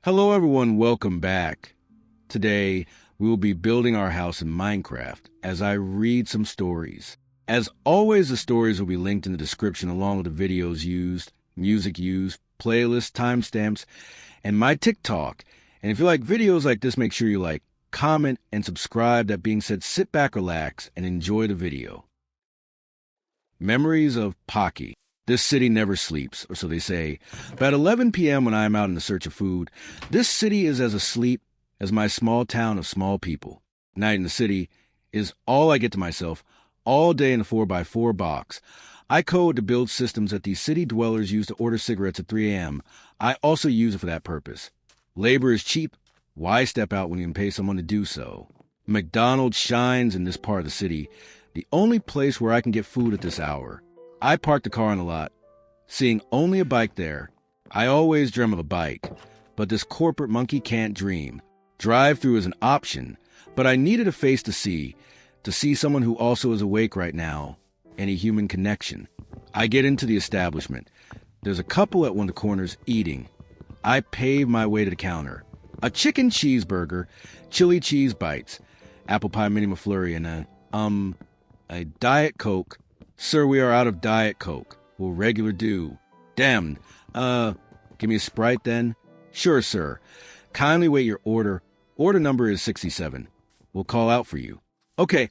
Hello everyone, welcome back. Today, we will be building our house in Minecraft as I read some stories. As always, the stories will be linked in the description along with the videos used, music used, playlists, timestamps, and my TikTok. And if you like videos like this, make sure you like, comment, and subscribe. That being said, sit back, relax, and enjoy the video. Memories of Pocky. This city never sleeps, or so they say. But at 11 p.m. when I am out in the search of food, this city is as asleep as my small town of small people. Night in the city is all I get to myself, all day in a 4x4 box. I code to build systems that these city dwellers use to order cigarettes at 3 a.m. I also use it for that purpose. Labor is cheap. Why step out when you can pay someone to do so? McDonald's shines in this part of the city, the only place where I can get food at this hour. I parked the car on the lot, seeing only a bike there. I always dream of a bike, but this corporate monkey can't dream. Drive-through is an option, but I needed a face to see someone who also is awake right now, any human connection. I get into the establishment. There's a couple at one of the corners eating. I pave my way to the counter. A chicken cheeseburger, chili cheese bites, apple pie mini McFlurry, and a Diet Coke. Sir, we are out of Diet Coke. Will regular do? Damn. Give me a Sprite then? Sure, sir. Kindly wait your order. Order number is 67. We'll call out for you. Okay.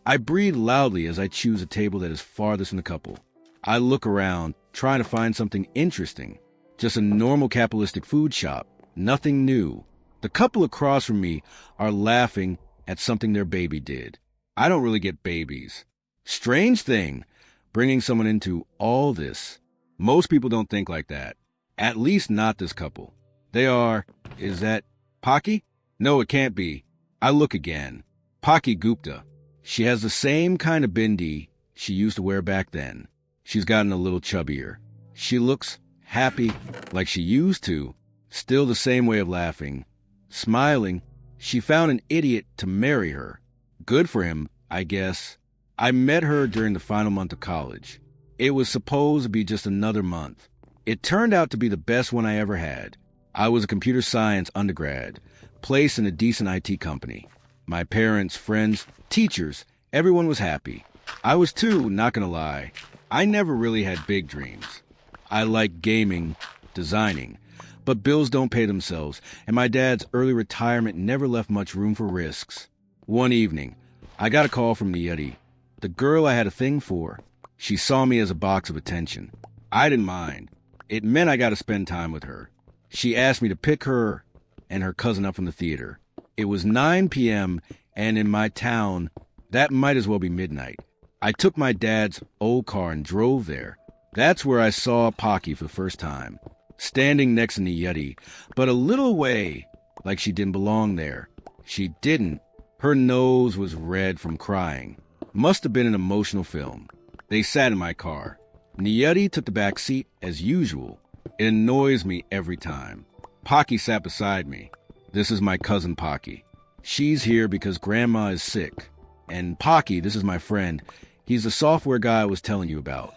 I breathe loudly as I choose a table that is farthest from the couple. I look around, trying to find something interesting. Just a normal capitalistic food shop. Nothing new. The couple across from me are laughing at something their baby did. I don't really get babies. Strange thing, bringing someone into all this. Most people don't think like that. At least not this couple. Is that Pocky? No, it can't be. I look again. Pocky Gupta. She has the same kind of bindi she used to wear back then. She's gotten a little chubbier. She looks happy like she used to. Still the same way of laughing. Smiling. She found an idiot to marry her. Good for him, I guess. I met her during the final month of college. It was supposed to be just another month. It turned out to be the best one I ever had. I was a computer science undergrad, placed in a decent IT company. My parents, friends, teachers, everyone was happy. I was too, not gonna lie. I never really had big dreams. I like gaming, designing, but bills don't pay themselves, and my dad's early retirement never left much room for risks. One evening, I got a call from Niyati, the girl I had a thing for. She saw me as a box of attention. I didn't mind. It meant I got to spend time with her. She asked me to pick her and her cousin up from the theater. It was 9 p.m., and in my town, that might as well be midnight. I took my dad's old car and drove there. That's where I saw Pocky for the first time, standing next to Niyati, but a little away, like she didn't belong there. She didn't. Her nose was red from crying. Must have been an emotional film. They sat in my car. Niyati took the back seat as usual. It annoys me every time. Pocky sat beside me. This is my cousin Pocky. She's here because Grandma is sick. And Pocky, this is my friend. He's the software guy I was telling you about.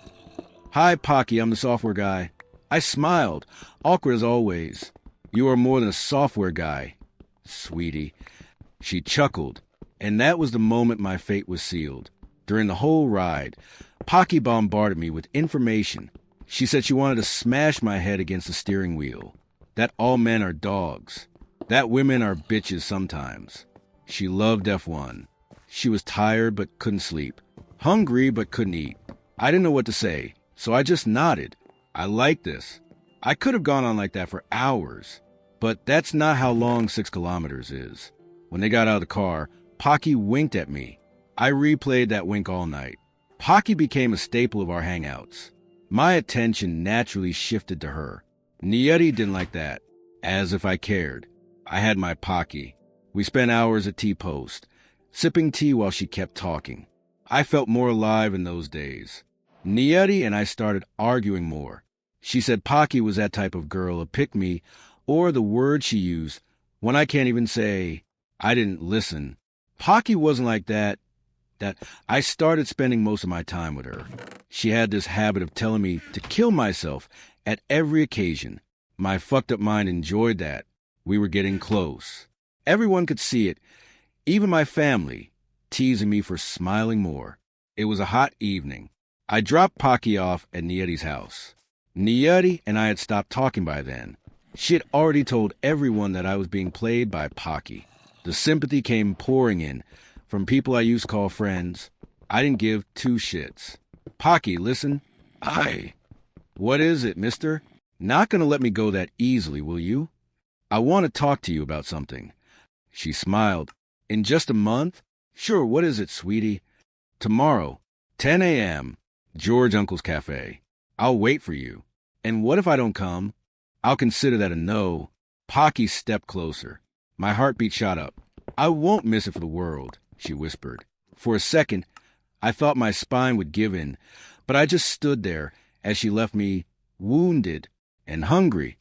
Hi, Pocky, I'm the software guy. I smiled, awkward as always. You are more than a software guy, sweetie. She chuckled. And that was the moment my fate was sealed. During the whole ride, Pocky bombarded me with information. She said she wanted to smash my head against the steering wheel. That all men are dogs. That women are bitches sometimes. She loved F1. She was tired but couldn't sleep. Hungry but couldn't eat. I didn't know what to say, so I just nodded. I like this. I could have gone on like that for hours. But that's not how long 6 kilometers is. When they got out of the car, Pocky winked at me. I replayed that wink all night. Pocky became a staple of our hangouts. My attention naturally shifted to her. Niyati didn't like that, as if I cared. I had my Pocky. We spent hours at T-Post, sipping tea while she kept talking. I felt more alive in those days. Niyati and I started arguing more. She said Pocky was that type of girl, a pick-me, or the word she used, when I can't even say, I didn't listen. Pocky wasn't like that I started spending most of my time with her. She had this habit of telling me to kill myself at every occasion. My fucked up mind enjoyed that. We were getting close. Everyone could see it, even my family, teasing me for smiling more. It was a hot evening. I dropped Pocky off at Nieti's house. Nieti and I had stopped talking by then. She had already told everyone that I was being played by Pocky. The sympathy came pouring in from people I used to call friends. I didn't give two shits. Pocky, listen. Aye. What is it, mister? Not gonna let me go that easily, will you? I want to talk to you about something. She smiled. In just a month? Sure, what is it, sweetie? Tomorrow, 10 a.m., George Uncle's Cafe. I'll wait for you. And what if I don't come? I'll consider that a no. Pocky stepped closer. My heartbeat shot up. I won't miss it for the world, she whispered. For a second, I thought my spine would give in, but I just stood there as she left me wounded and hungry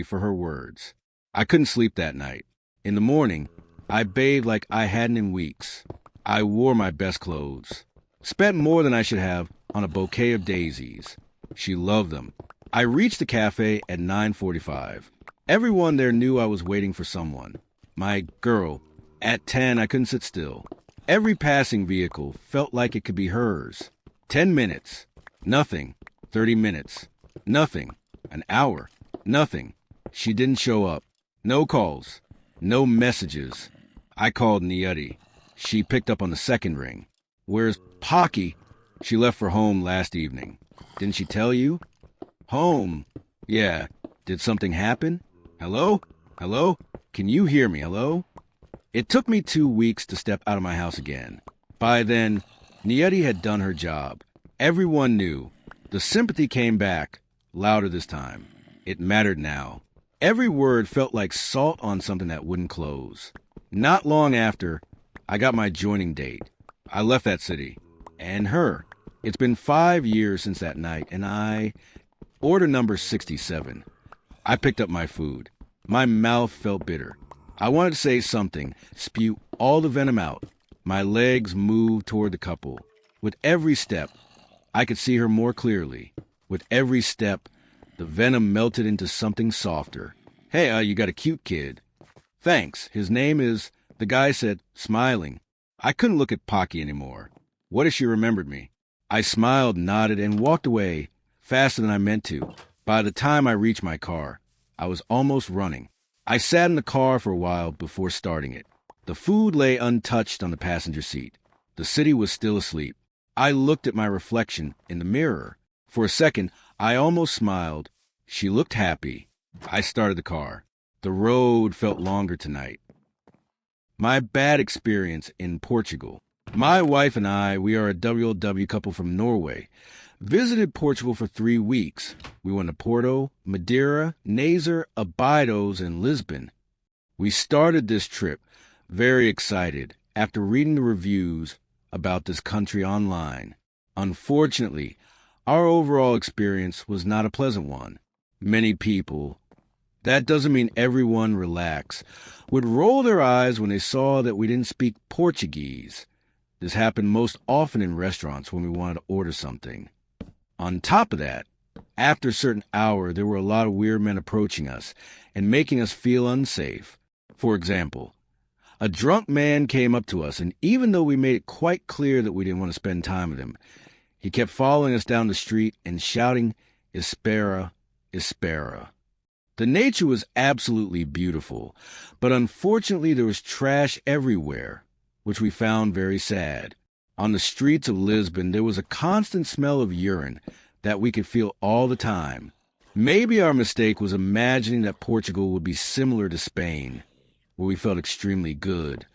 for her words. I couldn't sleep that night. In the morning, I bathed like I hadn't in weeks. I wore my best clothes. Spent more than I should have on a bouquet of daisies. She loved them. I reached the cafe at 9:45. Everyone there knew I was waiting for someone. My girl. At 10, I couldn't sit still. Every passing vehicle felt like it could be hers. 10 minutes. Nothing. 30 minutes. Nothing. An hour. Nothing. She didn't show up. No calls. No messages. I called Nieti. She picked up on the second ring. Where's Pocky? She left for home last evening. Didn't she tell you? Home. Yeah. Did something happen? Hello? Hello? Can you hear me? Hello? It took me 2 weeks to step out of my house again. By then, Nieti had done her job. Everyone knew. The sympathy came back, louder this time. It mattered now. Every word felt like salt on something that wouldn't close. Not long after, I got my joining date. I left that city. And her. It's been 5 years since that night, and Order number 67. I picked up my food. My mouth felt bitter. I wanted to say something, spew all the venom out. My legs moved toward the couple. With every step, I could see her more clearly. With every step, the venom melted into something softer. Hey, you got a cute kid. Thanks. His name is... The guy said, smiling. I couldn't look at Pocky anymore. What if she remembered me? I smiled, nodded, and walked away faster than I meant to. By the time I reached my car, I was almost running. I sat in the car for a while before starting it. The food lay untouched on the passenger seat. The city was still asleep. I looked at my reflection in the mirror. For a second, I almost smiled. She looked happy. I started the car. The road felt longer tonight. My bad experience in Portugal. My wife and I, we are a WLW couple from Norway, visited Portugal for 3 weeks. We went to Porto, Madeira, Nazaré, Abidos, and Lisbon. We started this trip very excited after reading the reviews about this country online. Unfortunately, our overall experience was not a pleasant one. Many people, that doesn't mean everyone, relax, would roll their eyes when they saw that we didn't speak Portuguese. This happened most often in restaurants when we wanted to order something. On top of that, after a certain hour, there were a lot of weird men approaching us and making us feel unsafe. For example, a drunk man came up to us, and even though we made it quite clear that we didn't want to spend time with him, he kept following us down the street and shouting, Espera, Espera. The nature was absolutely beautiful, but unfortunately there was trash everywhere, which we found very sad. On the streets of Lisbon, there was a constant smell of urine that we could feel all the time. Maybe our mistake was imagining that Portugal would be similar to Spain, where we felt extremely good.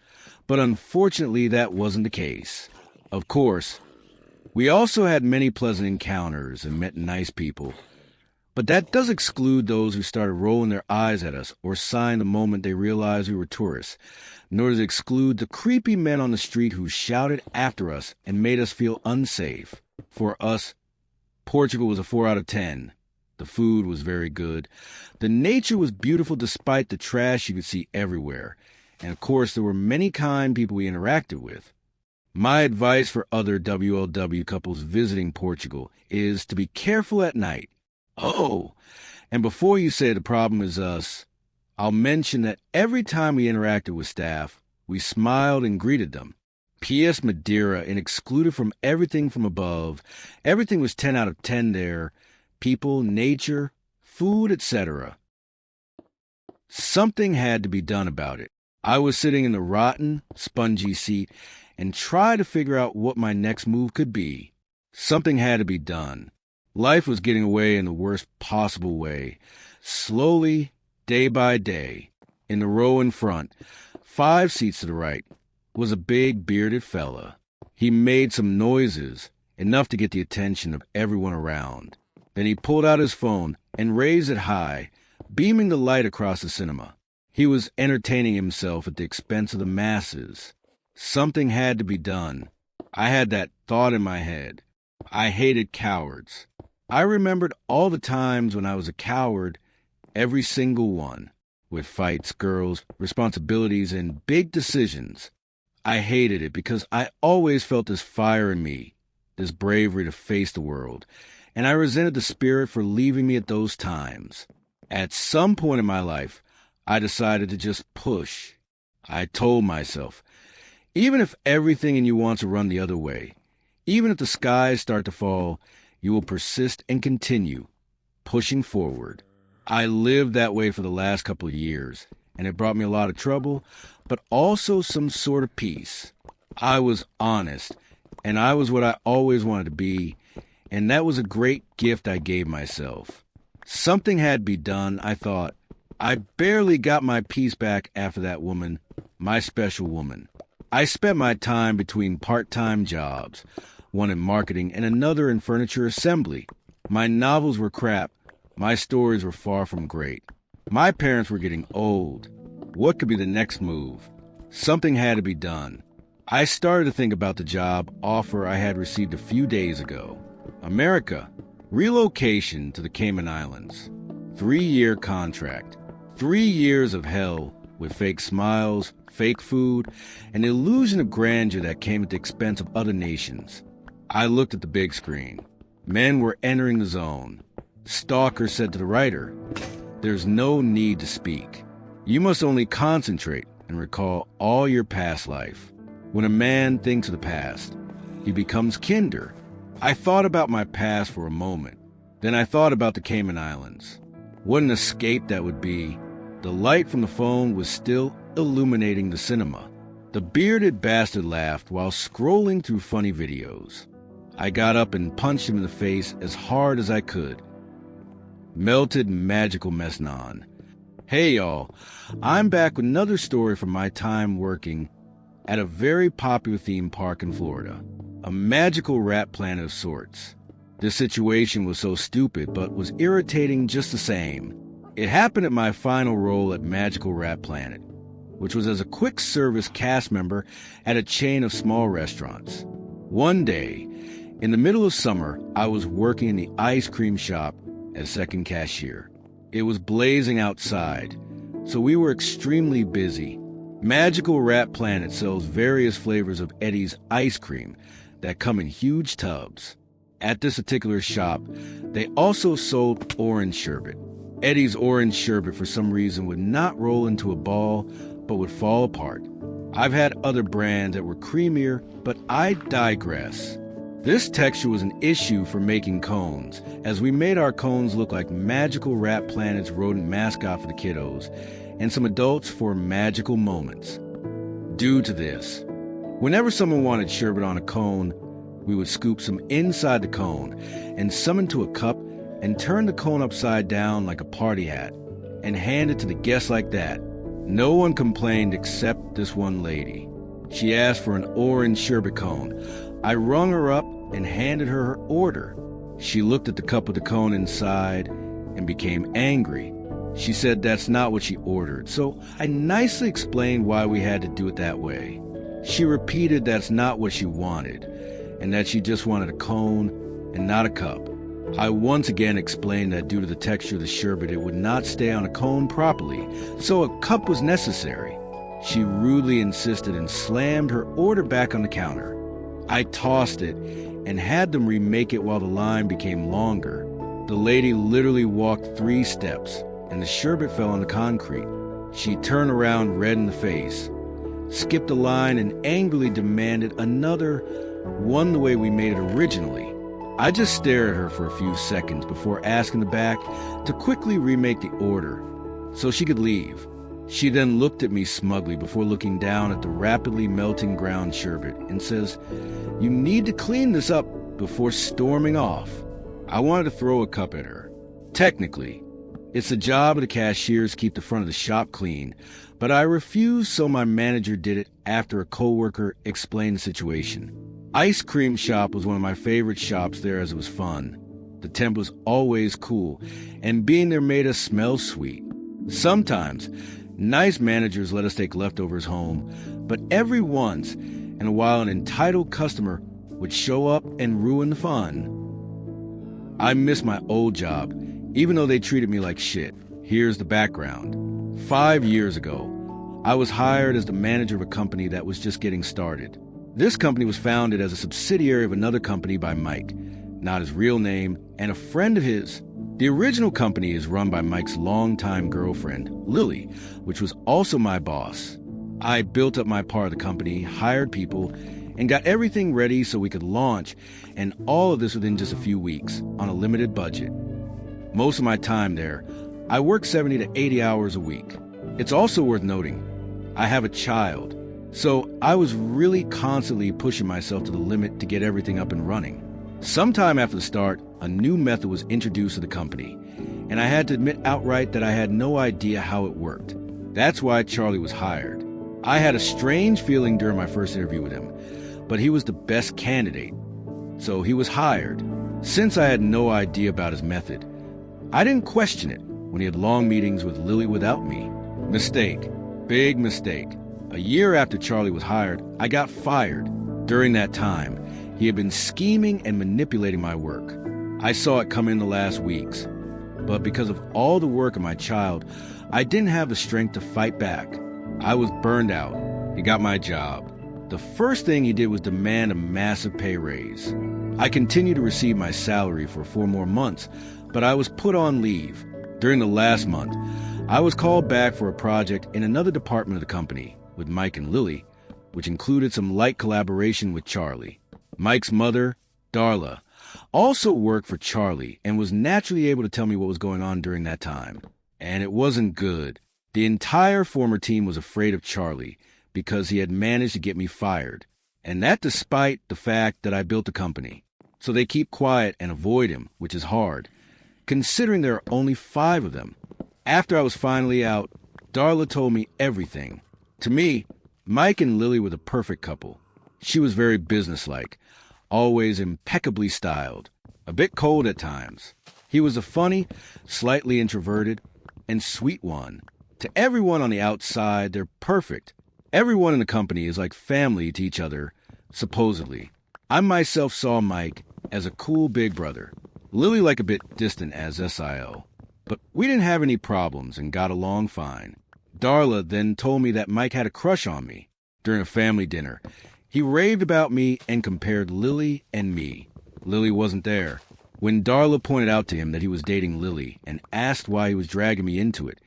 But unfortunately, that wasn't the case. Of course, we also had many pleasant encounters and met nice people. But that does exclude those who started rolling their eyes at us or sighing the moment they realized we were tourists. Nor does it exclude the creepy men on the street who shouted after us and made us feel unsafe. For us, Portugal was a 4 out of 10. The food was very good. The nature was beautiful despite the trash you could see everywhere. And of course, there were many kind people we interacted with. My advice for other WLW couples visiting Portugal is to be careful at night. Oh, and before you say the problem is us, I'll mention that every time we interacted with staff, we smiled and greeted them. P.S. Madeira and excluded from everything from above. Everything was 10 out of 10 there. People, nature, food, etc. Something had to be done about it. I was sitting in the rotten, spongy seat and tried to figure out what my next move could be. Something had to be done. Life was getting away in the worst possible way. Slowly, day by day, in the row in front, 5 seats to the right, was a big bearded fella. He made some noises, enough to get the attention of everyone around. Then he pulled out his phone and raised it high, beaming the light across the cinema. He was entertaining himself at the expense of the masses. Something had to be done. I had that thought in my head. I hated cowards. I remembered all the times when I was a coward, every single one, with fights, girls, responsibilities, and big decisions. I hated it because I always felt this fire in me, this bravery to face the world, and I resented the spirit for leaving me at those times. At some point in my life, I decided to just push. I told myself, even if everything in you wants to run the other way, even if the skies start to fall, you will persist and continue, pushing forward. I lived that way for the last couple of years, and it brought me a lot of trouble, but also some sort of peace. I was honest, and I was what I always wanted to be, and that was a great gift I gave myself. Something had to be done, I thought. I barely got my peace back after that woman, my special woman. I spent my time between part-time jobs, one in marketing and another in furniture assembly. My novels were crap. My stories were far from great. My parents were getting old. What could be the next move? Something had to be done. I started to think about the job offer I had received a few days ago. America, relocation to the Cayman Islands. 3-year contract. 3 years of hell with fake smiles, fake food, and the illusion of grandeur that came at the expense of other nations. I looked at the big screen. Men were entering the zone. Stalker said to the writer, "There's no need to speak. You must only concentrate and recall all your past life. When a man thinks of the past, he becomes kinder." I thought about my past for a moment. Then I thought about the Cayman Islands. What an escape that would be. The light from the phone was still illuminating the cinema. The bearded bastard laughed while scrolling through funny videos. I got up and punched him in the face as hard as I could. Melted magical mesnon. Hey y'all, I'm back with another story from my time working at a very popular theme park in Florida. A magical rat planet of sorts. This situation was so stupid but was irritating just the same. It happened at my final role at Magical Rat Planet, which was as a quick service cast member at a chain of small restaurants. One day, in the middle of summer, I was working in the ice cream shop as second cashier. It was blazing outside, so we were extremely busy. Magical Rat Planet sells various flavors of Eddie's ice cream that come in huge tubs. At this particular shop, they also sold orange sherbet. Eddie's orange sherbet for some reason would not roll into a ball, but would fall apart. I've had other brands that were creamier, but I digress. This texture was an issue for making cones, as we made our cones look like Magical Rat Planet's rodent mascot for the kiddos, and some adults for magical moments. Due to this, whenever someone wanted sherbet on a cone, we would scoop some inside the cone and some into a cup and turn the cone upside down like a party hat and hand it to the guests like that. No one complained except this one lady. She asked for an orange sherbet cone. I rung her up and handed her her order. She looked at the cup with the cone inside and became angry. She said that's not what she ordered, so I nicely explained why we had to do it that way. She repeated that's not what she wanted, and that she just wanted a cone and not a cup. I once again explained that due to the texture of the sherbet, it would not stay on a cone properly, so a cup was necessary. She rudely insisted and slammed her order back on the counter. I tossed it and had them remake it while the line became longer. The lady literally walked 3 steps, and the sherbet fell on the concrete. She turned around red in the face, skipped a line, and angrily demanded another one the way we made it originally. I just stared at her for a few seconds before asking the back to quickly remake the order so she could leave. She then looked at me smugly before looking down at the rapidly melting ground sherbet and says, "You need to clean this up," before storming off. I wanted to throw a cup at her. Technically, it's the job of the cashiers to keep the front of the shop clean, but I refused, so my manager did it after a coworker explained the situation. Ice cream shop was one of my favorite shops there as it was fun. The temp was always cool, and being there made us smell sweet. Sometimes, nice managers let us take leftovers home, but every once in a while an entitled customer would show up and ruin the fun. I miss my old job, even though they treated me like shit. Here's the background. 5 years ago, I was hired as the manager of a company that was just getting started. This company was founded as a subsidiary of another company by Mike, not his real name, and a friend of his. The original company is run by Mike's longtime girlfriend, Lily, which was also my boss. I built up my part of the company, hired people, and got everything ready so we could launch, and all of this within just a few weeks, on a limited budget. Most of my time there, I worked 70 to 80 hours a week. It's also worth noting, I have a child, so I was really constantly pushing myself to the limit to get everything up and running. Sometime after the start, a new method was introduced to the company, and I had to admit outright that I had no idea how it worked. That's why Charlie was hired. I had a strange feeling during my first interview with him, but he was the best candidate, so he was hired. Since I had no idea about his method, I didn't question it when he had long meetings with Lily without me. Mistake. Big mistake. A year after Charlie was hired, I got fired. During that time, he had been scheming and manipulating my work. I saw it come in the last weeks, but because of all the work of my child, I didn't have the strength to fight back. I was burned out. He got my job. The first thing he did was demand a massive pay raise. I continued to receive my salary for 4 more months, but I was put on leave. During the last month, I was called back for a project in another department of the company with Mike and Lily, which included some light collaboration with Charlie. Mike's mother, Darla, also worked for Charlie and was naturally able to tell me what was going on during that time. And it wasn't good. The entire former team was afraid of Charlie because he had managed to get me fired, and that despite the fact that I built the company. So they keep quiet and avoid him, which is hard, considering there are only 5 of them. After I was finally out, Darla told me everything. To me, Mike and Lily were the perfect couple. She was very businesslike, always impeccably styled, a bit cold at times. He was a funny, slightly introverted, and sweet one. To everyone on the outside, they're perfect. Everyone in the company is like family to each other, supposedly. I myself saw Mike as a cool big brother, Lily like a bit distant as SIO. But we didn't have any problems and got along fine. Darla then told me that Mike had a crush on me. During a family dinner, he raved about me and compared Lily and me. Lily wasn't there. When Darla pointed out to him that he was dating Lily and asked why he was dragging me into it,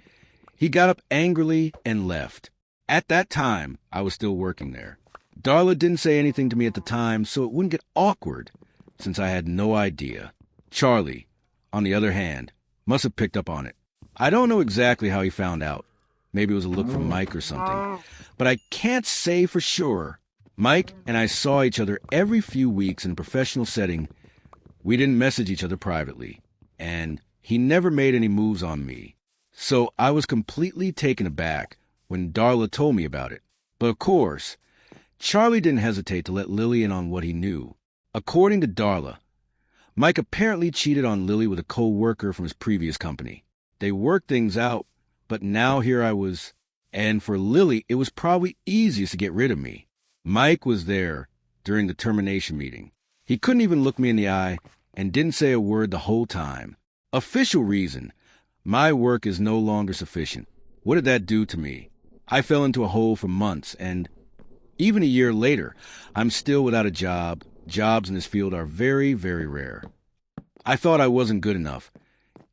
he got up angrily and left. At that time, I was still working there. Darla didn't say anything to me at the time, so it wouldn't get awkward, since I had no idea. Charlie, on the other hand, must have picked up on it. I don't know exactly how he found out. Maybe it was a look from Mike or something. But I can't say for sure. Mike and I saw each other every few weeks in a professional setting. We didn't message each other privately, and he never made any moves on me. So I was completely taken aback when Darla told me about it. But of course, Charlie didn't hesitate to let Lily in on what he knew. According to Darla, Mike apparently cheated on Lily with a co-worker from his previous company. They worked things out, but now here I was. And for Lily, it was probably easiest to get rid of me. Mike was there during the termination meeting. He couldn't even look me in the eye and didn't say a word the whole time. Official reason: my work is no longer sufficient. What did that do to me? I fell into a hole for months, and even a year later, I'm still without a job. Jobs in this field are very, very rare. I thought I wasn't good enough,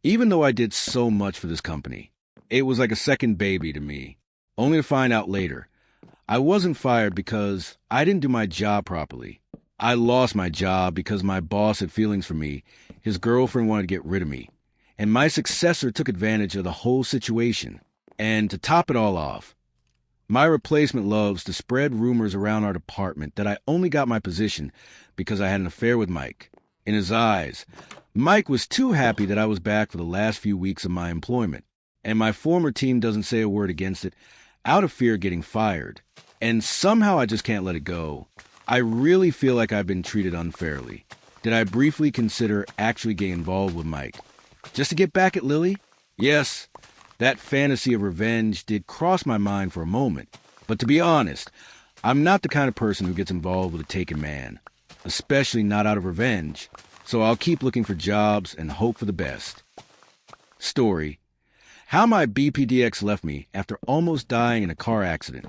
even though I did so much for this company. It was like a second baby to me, only to find out later. I wasn't fired because I didn't do my job properly. I lost my job because my boss had feelings for me, his girlfriend wanted to get rid of me, and my successor took advantage of the whole situation. And to top it all off, my replacement loves to spread rumors around our department that I only got my position because I had an affair with Mike. In his eyes, Mike was too happy that I was back for the last few weeks of my employment, and my former team doesn't say a word against it, out of fear of getting fired. And somehow I just can't let it go. I really feel like I've been treated unfairly. Did I briefly consider actually getting involved with Mike? Just to get back at Lily? Yes, that fantasy of revenge did cross my mind for a moment. But to be honest, I'm not the kind of person who gets involved with a taken man, especially not out of revenge. So I'll keep looking for jobs and hope for the best. Story: how my BPDX left me after almost dying in a car accident.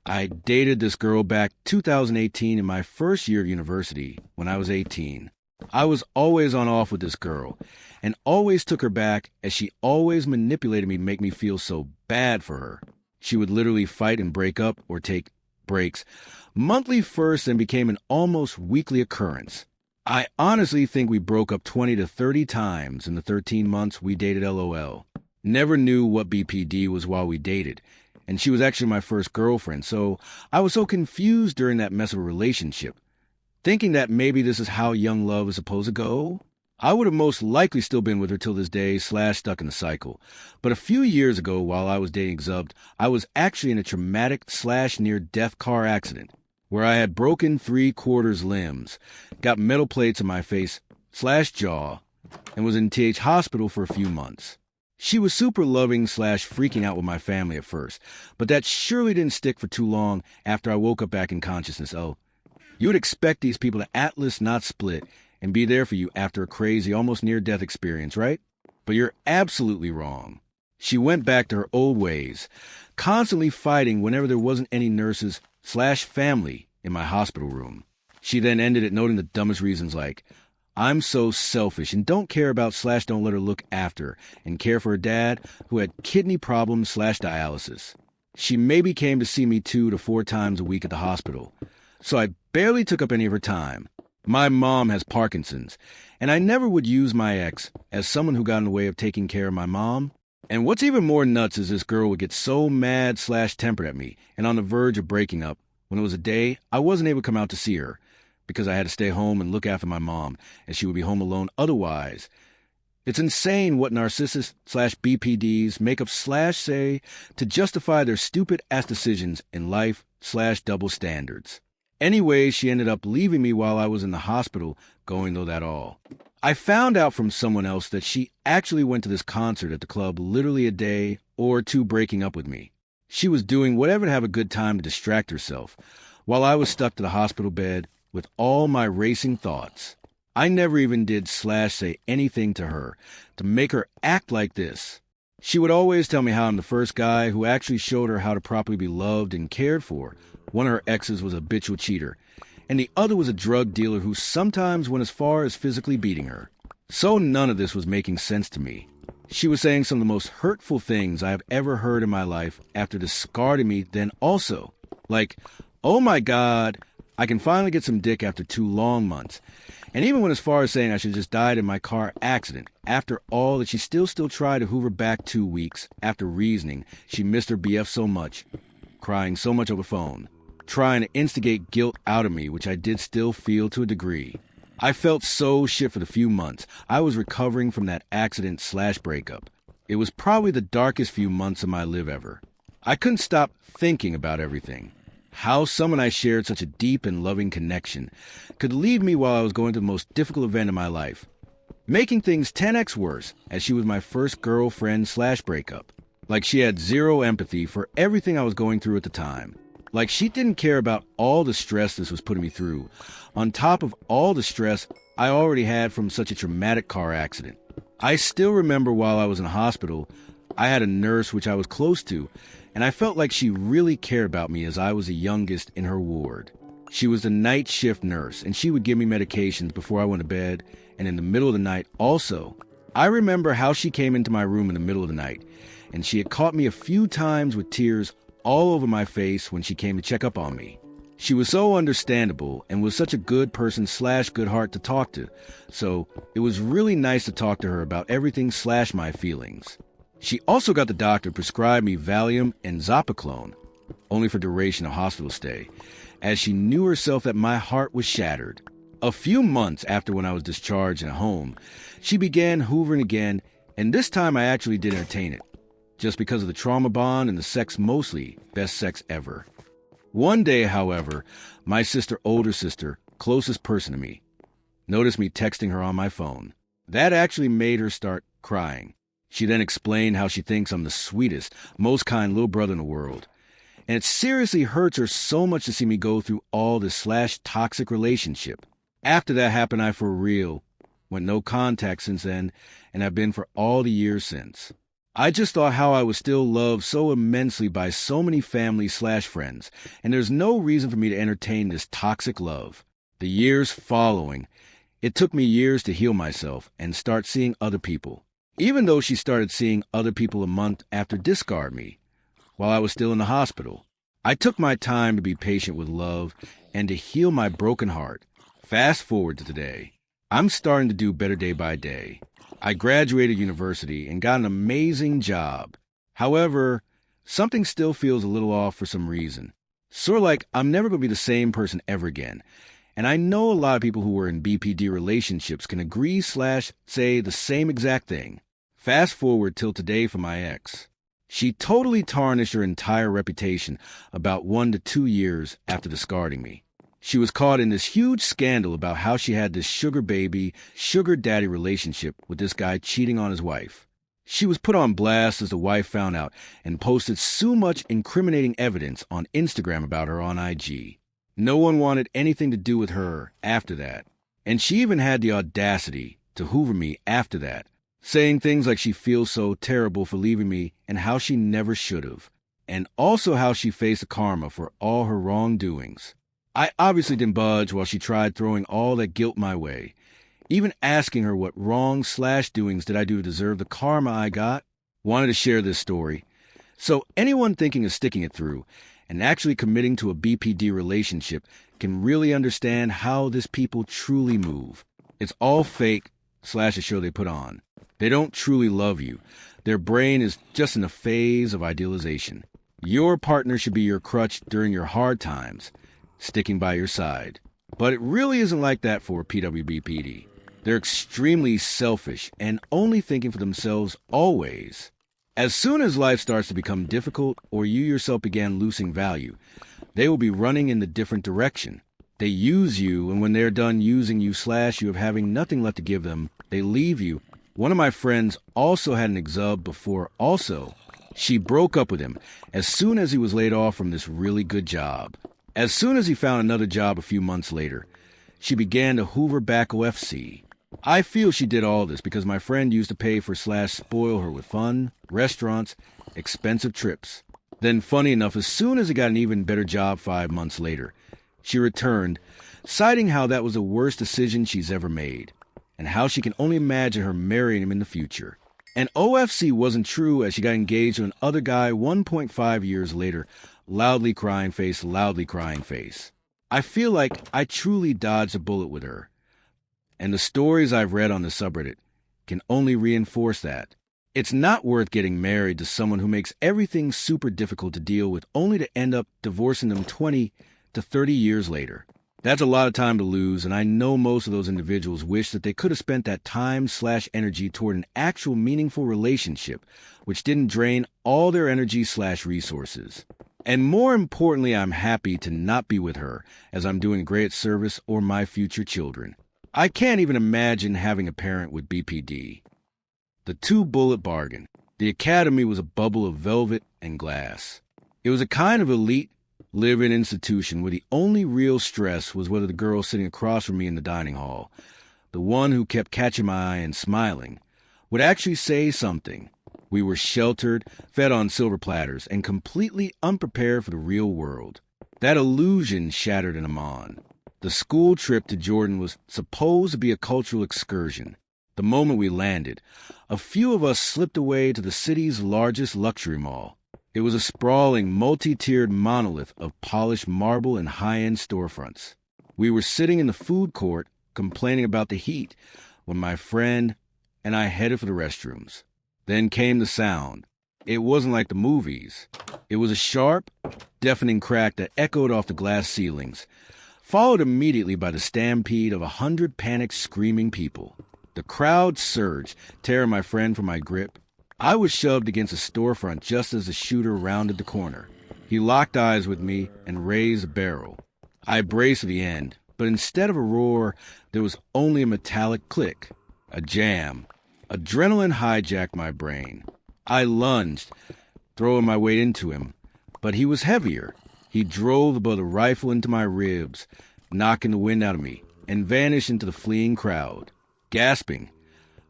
I dated this girl back 2018 in my first year of university when I was 18. I was always on off with this girl and always took her back as she always manipulated me to make me feel so bad for her. She would literally fight and break up or take breaks monthly first and became an almost weekly occurrence. I honestly think we broke up 20 to 30 times in the 13 months we dated LOL. Never knew what BPD was while we dated, and she was actually my first girlfriend, so I was so confused during that mess of a relationship, thinking that maybe this is how young love is supposed to go. I would have most likely still been with her till this day / stuck in the cycle. But a few years ago, while I was dating Zubd, I was actually in a traumatic / near-death car accident, where I had broken 3/4 limbs, got metal plates in my face / jaw, and was in TH hospital for a few months. She was super loving / freaking out with my family at first, but that surely didn't stick for too long after I woke up back in consciousness. Oh, you would expect these people to Atlas not split and be there for you after a crazy, almost near-death experience, right? But you're absolutely wrong. She went back to her old ways, constantly fighting whenever there wasn't any nurses / family in my hospital room. She then ended it noting the dumbest reasons like, I'm so selfish and don't care about / don't let her look after her and care for her dad who had kidney problems / dialysis. She maybe came to see me 2 to 4 times a week at the hospital, so I barely took up any of her time. My mom has Parkinson's, and I never would use my ex as someone who got in the way of taking care of my mom. And what's even more nuts is this girl would get so mad / tempered at me and on the verge of breaking up when it was a day I wasn't able to come out to see her because I had to stay home and look after my mom, and she would be home alone otherwise. It's insane what narcissists / BPDs make up / say to justify their stupid-ass decisions in life / double standards. Anyway, she ended up leaving me while I was in the hospital, going though that all. I found out from someone else that she actually went to this concert at the club literally a day or 2 breaking up with me. She was doing whatever to have a good time to distract herself, while I was stuck to the hospital bed with all my racing thoughts. I never even did / say anything to her to make her act like this. She would always tell me how I'm the first guy who actually showed her how to properly be loved and cared for. One of her exes was a habitual cheater, and the other was a drug dealer who sometimes went as far as physically beating her. So none of this was making sense to me. She was saying some of the most hurtful things I have ever heard in my life after discarding me then also. Like, oh my God, I can finally get some dick after 2 long months. And even went as far as saying I should just died in my car accident. After all, that she still tried to hoover back 2 weeks after reasoning she missed her BF so much, crying so much over phone, trying to instigate guilt out of me, which I did still feel to a degree. I felt so shit for the few months I was recovering from that accident / breakup. It was probably the darkest few months of my live ever. I couldn't stop thinking about everything. How someone I shared such a deep and loving connection could leave me while I was going through the most difficult event in my life, making things 10x worse as she was my first girlfriend / breakup. Like she had zero empathy for everything I was going through at the time. Like she didn't care about all the stress this was putting me through, on top of all the stress I already had from such a traumatic car accident. I still remember while I was in the hospital, I had a nurse which I was close to, and I felt like she really cared about me as I was the youngest in her ward. She was a night shift nurse, and she would give me medications before I went to bed and in the middle of the night also. I remember how she came into my room in the middle of the night and she had caught me a few times with tears all over my face when she came to check up on me. She was so understandable and was such a good person / good heart to talk to, so it was really nice to talk to her about everything / my feelings. She also got the doctor to prescribe me Valium and Zopiclone, only for duration of hospital stay, as she knew herself that my heart was shattered. A few months after when I was discharged in a home, she began hoovering again, and this time I actually did entertain it, just because of the trauma bond and the sex, mostly best sex ever. One day, however, my older sister, closest person to me, noticed me texting her on my phone. That actually made her start crying. She then explained how she thinks I'm the sweetest, most kind little brother in the world. And it seriously hurts her so much to see me go through all this / toxic relationship. After that happened, I for real went no contact since then, and have been for all the years since. I just thought how I was still loved so immensely by so many family / friends, and there's no reason for me to entertain this toxic love. The years following, it took me years to heal myself and start seeing other people, even though she started seeing other people a month after discard me, while I was still in the hospital. I took my time to be patient with love and to heal my broken heart. Fast forward to today. I'm starting to do better day by day. I graduated university and got an amazing job. However, something still feels a little off for some reason. Sort of like I'm never going to be the same person ever again. And I know a lot of people who were in BPD relationships can agree / say the same exact thing. Fast forward till today for my ex. She totally tarnished her entire reputation about 1 to 2 years after discarding me. She was caught in this huge scandal about how she had this sugar baby, sugar daddy relationship with this guy cheating on his wife. She was put on blast as the wife found out and posted so much incriminating evidence on Instagram about her on IG. No one wanted anything to do with her after that. And she even had the audacity to hoover me after that, saying things like she feels so terrible for leaving me and how she never should have, and also how she faced the karma for all her wrongdoings. I obviously didn't budge while she tried throwing all that guilt my way, even asking her what wrong / doings did I do to deserve the karma I got. Wanted to share this story, so anyone thinking of sticking it through and actually committing to a BPD relationship can really understand how this people truly move. It's all fake / a show they put on. They don't truly love you. Their brain is just in a phase of idealization. Your partner should be your crutch during your hard times, sticking by your side. But it really isn't like that for PWBPD. They're extremely selfish and only thinking for themselves always. As soon as life starts to become difficult or you yourself began losing value, they will be running in the different direction. They use you, and when they're done using you / you of having nothing left to give them, they leave you. One of my friends also had an exub before also. She broke up with him as soon as he was laid off from this really good job. As soon as he found another job a few months later, she began to hoover back OFC. I feel she did all this because my friend used to pay for / spoil her with fun, restaurants, expensive trips. Then, funny enough, as soon as he got an even better job 5 months later, she returned, citing how that was the worst decision she's ever made, and how she can only imagine her marrying him in the future. And OFC wasn't true, as she got engaged to another guy 1.5 years later, loudly crying face. I feel like I truly dodged a bullet with her. And the stories I've read on the subreddit can only reinforce that. It's not worth getting married to someone who makes everything super difficult to deal with, only to end up divorcing them 20 to 30 years later. That's a lot of time to lose, and I know most of those individuals wish that they could have spent that time / energy toward an actual meaningful relationship, which didn't drain all their energy / resources. And more importantly, I'm happy to not be with her, as I'm doing great service or my future children. I can't even imagine having a parent with BPD. The 2-bullet bargain. The academy was a bubble of velvet and glass. It was a kind of elite live-in institution where the only real stress was whether the girl sitting across from me in the dining hall, the one who kept catching my eye and smiling, would actually say something. We were sheltered, fed on silver platters, and completely unprepared for the real world. That illusion shattered in Amman. The school trip to Jordan was supposed to be a cultural excursion. The moment we landed, a few of us slipped away to the city's largest luxury mall. It was a sprawling, multi-tiered monolith of polished marble and high-end storefronts. We were sitting in the food court, complaining about the heat, when my friend and I headed for the restrooms. Then came the sound. It wasn't like the movies. It was a sharp, deafening crack that echoed off the glass ceilings, followed immediately by the stampede of 100 panicked, screaming people. The crowd surged, tearing my friend from my grip. I was shoved against a storefront just as the shooter rounded the corner. He locked eyes with me and raised a barrel. I braced for the end, but instead of a roar, there was only a metallic click, a jam. Adrenaline hijacked my brain. I lunged, throwing my weight into him, but he was heavier. He drove the rifle into my ribs, knocking the wind out of me, and vanished into the fleeing crowd. Gasping,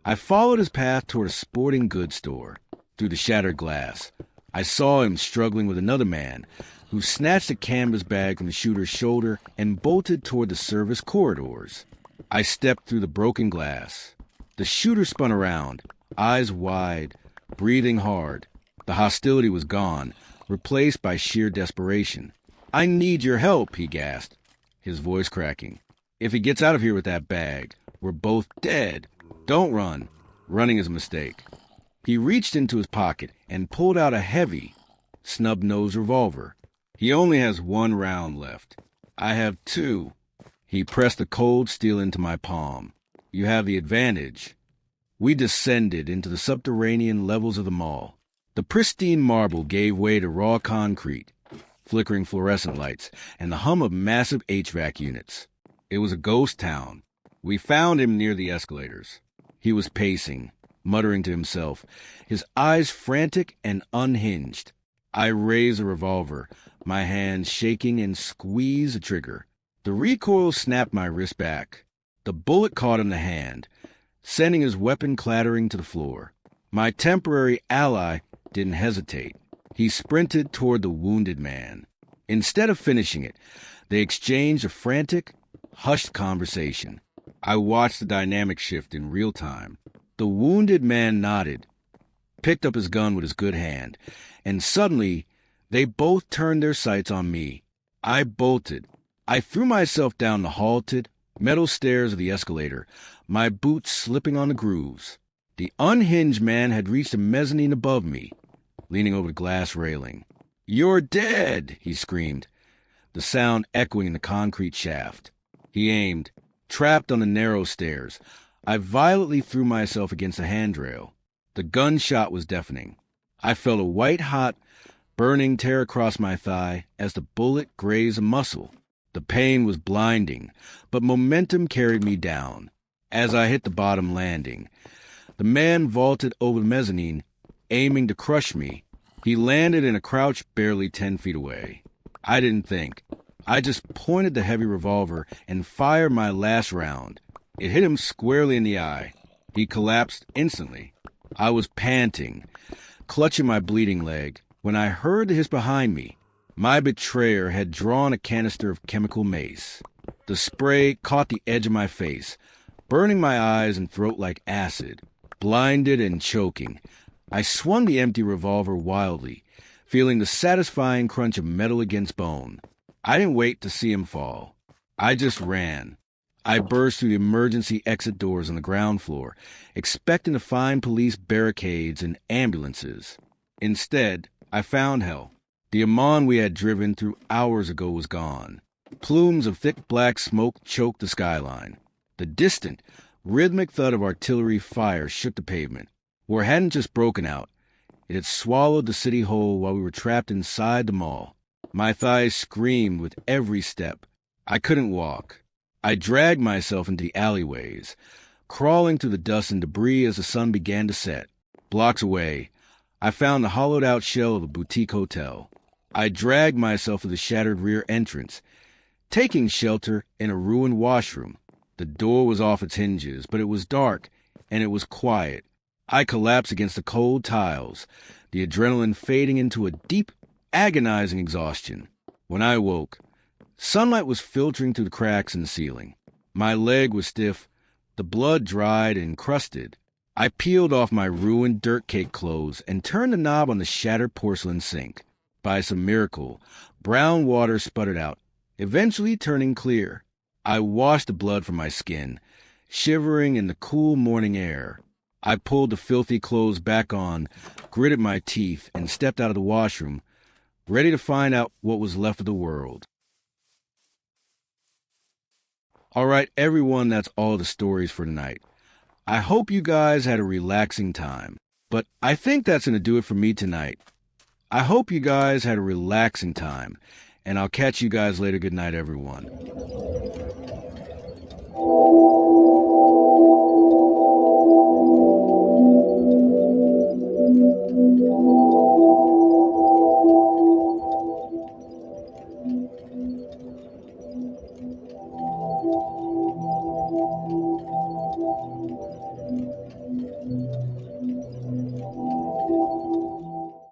I followed his path toward a sporting goods store. Through the shattered glass, I saw him struggling with another man, who snatched a canvas bag from the shooter's shoulder and bolted toward the service corridors. I stepped through the broken glass. The shooter spun around, eyes wide, breathing hard. The hostility was gone, replaced by sheer desperation. "I need your help," he gasped, his voice cracking. "If he gets out of here with that bag, we're both dead. Don't run. Running is a mistake." He reached into his pocket and pulled out a heavy, snub-nosed revolver. "He only has 1 round left. I have 2. He pressed the cold steel into my palm. "You have the advantage." We descended into the subterranean levels of the mall. The pristine marble gave way to raw concrete, flickering fluorescent lights, and the hum of massive HVAC units. It was a ghost town. We found him near the escalators. He was pacing, muttering to himself, his eyes frantic and unhinged. I raised the revolver, my hand shaking, and squeezed the trigger. The recoil snapped my wrist back. The bullet caught in the hand, sending his weapon clattering to the floor. My temporary ally didn't hesitate. He sprinted toward the wounded man. Instead of finishing it, they exchanged a frantic, hushed conversation. I watched the dynamic shift in real time. The wounded man nodded, picked up his gun with his good hand, and suddenly they both turned their sights on me. I bolted. I threw myself down the halted, metal stairs of the escalator, my boots slipping on the grooves. The unhinged man had reached the mezzanine above me, leaning over the glass railing. "You're dead!" he screamed, the sound echoing in the concrete shaft. He aimed, trapped on the narrow stairs. I violently threw myself against the handrail. The gunshot was deafening. I felt a white-hot, burning tear across my thigh as the bullet grazed a muscle. The pain was blinding, but momentum carried me down. As I hit the bottom landing, the man vaulted over the mezzanine, aiming to crush me. He landed in a crouch barely 10 feet away. I didn't think. I just pointed the heavy revolver and fired my last round. It hit him squarely in the eye. He collapsed instantly. I was panting, clutching my bleeding leg, when I heard the hiss behind me. My betrayer had drawn a canister of chemical mace. The spray caught the edge of my face, burning my eyes and throat like acid. Blinded and choking, I swung the empty revolver wildly, feeling the satisfying crunch of metal against bone. I didn't wait to see him fall. I just ran. I burst through the emergency exit doors on the ground floor, expecting to find police barricades and ambulances. Instead, I found hell. The Amman we had driven through hours ago was gone. Plumes of thick black smoke choked the skyline. The distant, rhythmic thud of artillery fire shook the pavement. War hadn't just broken out. It had swallowed the city whole while we were trapped inside the mall. My thighs screamed with every step. I couldn't walk. I dragged myself into the alleyways, crawling through the dust and debris as the sun began to set. Blocks away, I found the hollowed-out shell of a boutique hotel. I dragged myself to the shattered rear entrance, taking shelter in a ruined washroom. The door was off its hinges, but it was dark, and it was quiet. I collapsed against the cold tiles, the adrenaline fading into a deep, agonizing exhaustion. When I woke, sunlight was filtering through the cracks in the ceiling. My leg was stiff, The blood dried and crusted. I peeled off my ruined dirt-caked clothes and turned the knob on the shattered porcelain sink. By some miracle, brown water sputtered out, eventually turning clear. I washed the blood from my skin, shivering in the cool morning air. I pulled the filthy clothes back on, gritted my teeth, and stepped out of the washroom, ready to find out what was left of the world. All right, everyone, that's all the stories for tonight. I hope you guys had a relaxing time. But I think that's going to do it for me tonight. I hope you guys had a relaxing time, and I'll catch you guys later. Good night, everyone.